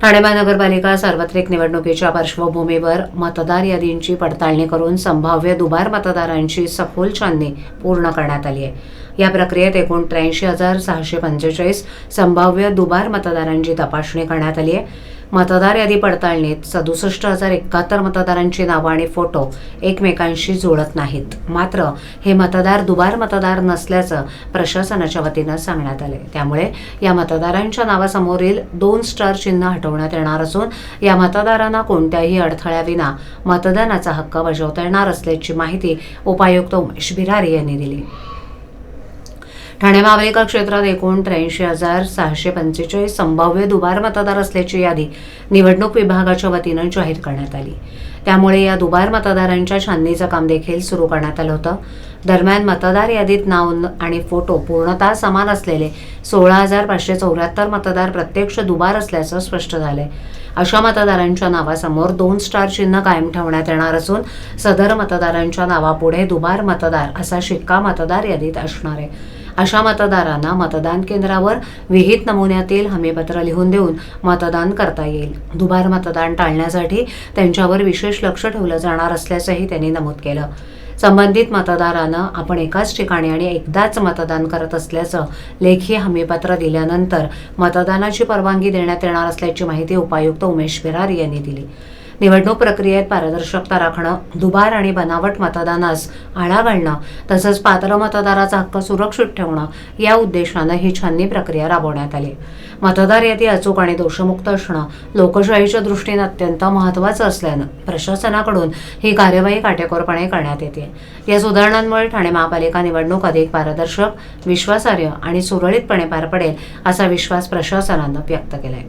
ठाणे महानगरपालिका सार्वत्रिक निवडणुकीच्या पार्श्वभूमीवर मतदार यादींची पडताळणी करून संभाव्य दुबार मतदारांची सखोल छाननी पूर्ण करण्यात आली आहे। या प्रक्रियेत एकूण 83,645 संभाव्य दुबार मतदारांची तपासणी करण्यात आली आहे। मतदार यादी पडताळणीत 67,071 मतदारांची नावं आणि फोटो एकमेकांशी जुळत नाहीत। मात्र हे मतदार दुबार मतदार नसल्याचं प्रशासनाच्या वतीनं सांगण्यात आले। त्यामुळे या मतदारांच्या नावासमोरील 2 स्टार चिन्ह हटवण्यात येणार असून या मतदारांना कोणत्याही अडथळ्याविना मतदानाचा हक्क बजावता येणार असल्याची माहिती उपायुक्त उमेश बिरारी यांनी दिली। ठाणे महापालिका क्षेत्रात एकूण 83,645 संभाव्य दुबार मतदार असल्याची यादी निवडणूक विभागाच्या वतीनं जाहीर करण्यात आली। त्यामुळे या दुबार मतदारांच्या छाननीचं काम देखील सुरू करण्यात आलं होतं। दरम्यान मतदार यादीत नाव आणि फोटो पूर्णतः समान असलेले 16,574 मतदार प्रत्यक्ष दुबार असल्याचं स्पष्ट झालंय। अशा मतदारांच्या नावासमोर 2 स्टार चिन्ह कायम ठेवण्यात येणार असून सदर मतदारांच्या नावापुढे दुबार मतदार असा शिक्का मतदार यादीत असणार आहे। अशा मतदारांना मतदान केंद्रावर विहित नमुन्यातील हमीपत्र लिहून देऊन मतदान करता येईल। दुबार मतदान टाळण्यासाठी त्यांच्यावर विशेष लक्ष ठेवलं जाणार असल्याचंही त्यांनी नमूद केलं। संबंधित मतदारांना आपण एकाच ठिकाणी आणि एकदाच मतदान करत असल्याचं लेखी हमीपत्र दिल्यानंतर मतदानाची परवानगी देण्यात येणार असल्याची माहिती उपायुक्त उमेश बिरारी यांनी दिली। निवडणूक प्रक्रियेत पारदर्शकता राखणं, दुबार आणि बनावट मतदानास आळा घालणं तसंच पात्र मतदाराचा हक्क सुरक्षित ठेवणं या उद्देशानं ही छाननी प्रक्रिया राबवण्यात आली। मतदार यादी अचूक आणि दोषमुक्त असणं लोकशाहीच्या दृष्टीने अत्यंत महत्त्वाचं असल्यानं प्रशासनाकडून ही कार्यवाही काटेकोरपणे करण्यात येते। या सुधारणांमुळे ठाणे महापालिका निवडणूक अधिक पारदर्शक, विश्वासार्ह आणि सुरळीतपणे पार पडेल असा विश्वास प्रशासनानं व्यक्त केलाय।